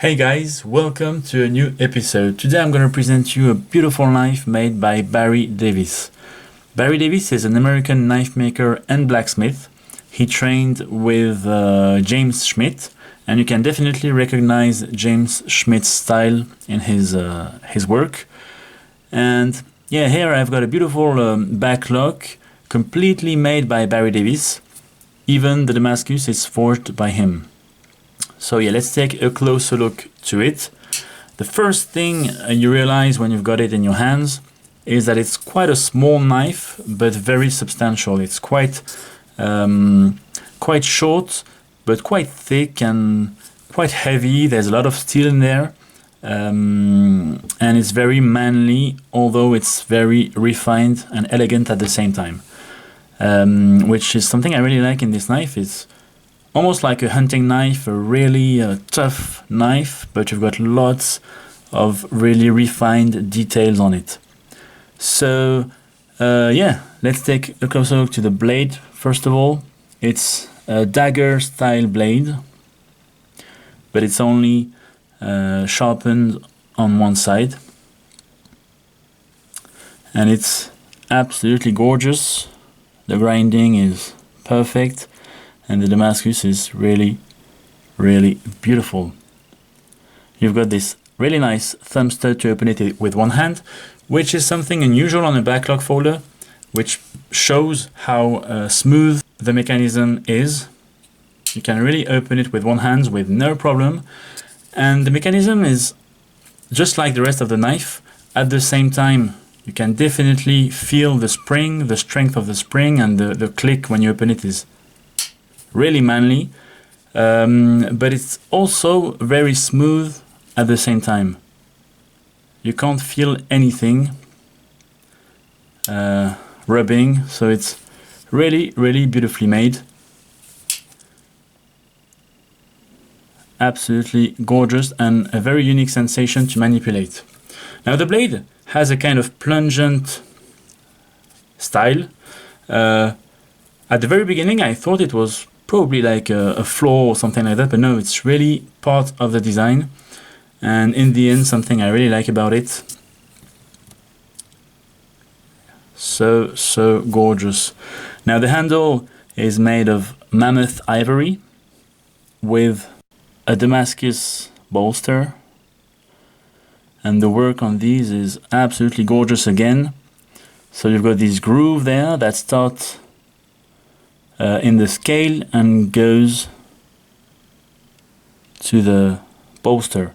Hey guys, welcome to a new episode. Today I'm going to present you a beautiful knife made by Barry Davis. Barry Davis is an American knife maker and blacksmith. He trained with James Schmidt, and you can definitely recognize James Schmidt's style in his work. And yeah, here I've got a beautiful backlock completely made by Barry Davis. Even the Damascus is forged by him. So yeah, let's take a closer look to it. The first thing you realize when you've got it in your hands is that it's quite a small knife, but very substantial. It's quite short, but quite thick and quite heavy. There's a lot of steel in there, and it's very manly, although it's very refined and elegant at the same time. Which is something I really like in this knife. It's almost like a hunting knife, a really tough knife, but you've got lots of really refined details on it. So yeah, let's take a closer look to the blade. First of all, it's a dagger style blade, but it's only sharpened on one side, and it's absolutely gorgeous. The grinding is perfect, and the Damascus is really, really beautiful. You've got this really nice thumb stud to open it with one hand, which is something unusual on a backlock folder, which shows how smooth the mechanism is. You can really open it with one hand with no problem, and the mechanism is just like the rest of the knife. At the same time, you can definitely feel the spring, the strength of the spring, and the click when you open it is really manly, but it's also very smooth at the same time. You can't feel anything rubbing, so it's really, really beautifully made. Absolutely gorgeous and a very unique sensation to manipulate. Now the blade has a kind of plungent style. At the very beginning I thought it was probably like a flaw or something like that, but no, it's really part of the design, and in the end something I really like about it. So gorgeous. Now the handle is made of mammoth ivory with a Damascus bolster, and the work on these is absolutely gorgeous again. So you've got this groove there that starts in the scale and goes to the bolster.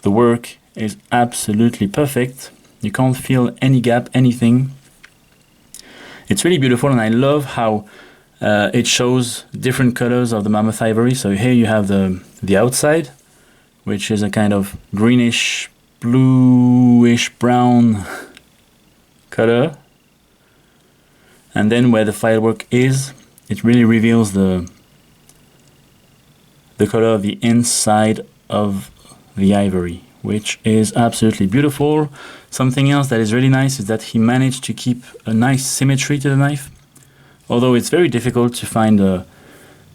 The work is absolutely perfect. You can't feel any gap, anything. It's really beautiful, and I love how it shows different colors of the mammoth ivory. So here you have the outside, which is a kind of greenish, bluish brown color. And then where the firework is, it really reveals the color of the inside of the ivory, which is absolutely beautiful. Something else that is really nice is that he managed to keep a nice symmetry to the knife, although it's very difficult to find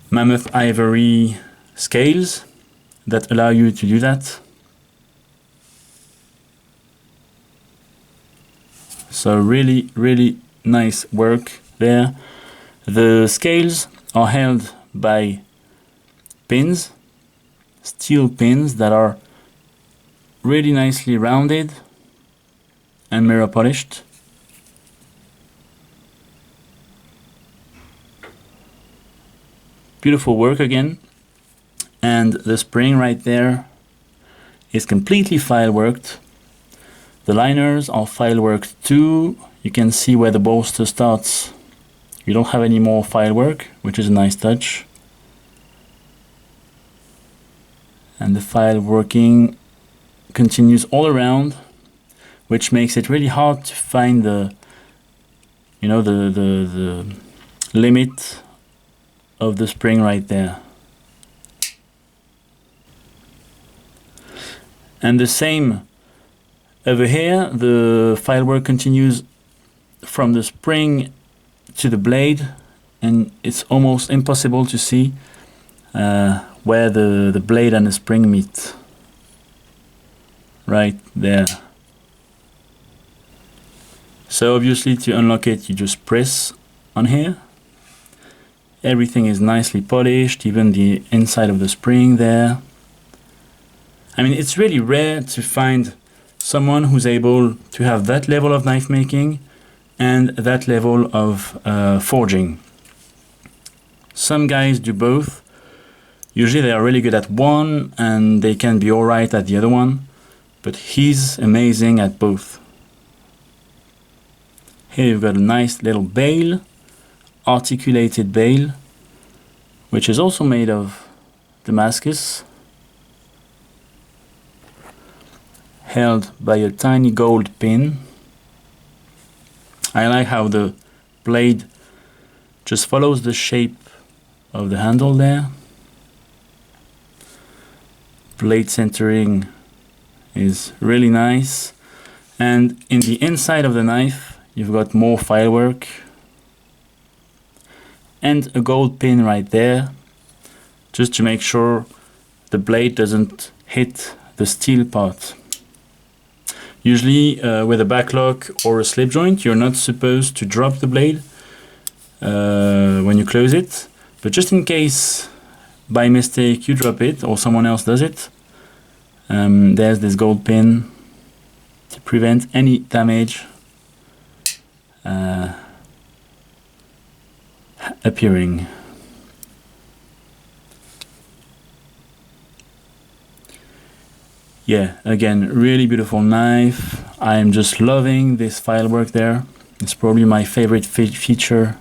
mammoth ivory scales that allow you to do that. So really, really nice work there. The scales are held by pins, steel pins that are really nicely rounded and mirror polished. Beautiful work again, and the spring right there is completely file worked. The liners are file worked too. You can see where the bolster starts. You don't have any more file work, which is a nice touch. And the file working continues all around, which makes it really hard to find the limit of the spring right there. And the same over here, the file work continues from the spring to the blade, and it's almost impossible to see where the blade and the spring meet. right there. So obviously to unlock it, you just press on here. Everything is nicely polished, even the inside of the spring there. I mean, it's really rare to find someone who's able to have that level of knife making and that level of forging. Some guys do both. Usually they are really good at one and they can be alright at the other one, but he's amazing at both. Here you've got a nice little bail, articulated bail, which is also made of Damascus, held by a tiny gold pin. I like how the blade just follows the shape of the handle there. Blade centering is really nice, and in the inside of the knife you've got more filework and a gold pin right there, just to make sure the blade doesn't hit the steel part. Usually with a backlock or a slip joint, you're not supposed to drop the blade when you close it, but just in case by mistake you drop it or someone else does it, there's this gold pin to prevent any damage appearing. Yeah, again, really beautiful knife. I am just loving this file work there. It's probably my favorite feature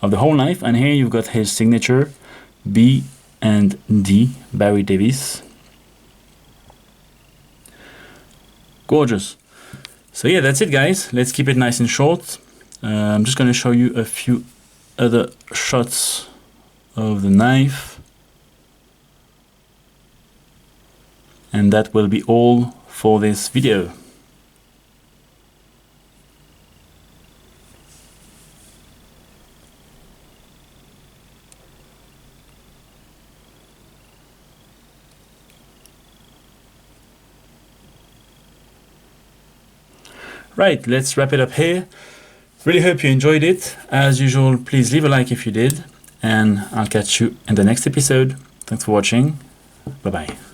of the whole knife. And here you've got his signature, B and D, Barry Davis. Gorgeous. So yeah, that's it guys. Let's keep it nice and short. I'm just going to show you a few other shots of the knife. And that will be all for this video. Right, let's wrap it up here. Really hope you enjoyed it. As usual, please leave a like if you did, and I'll catch you in the next episode. Thanks for watching. Bye bye.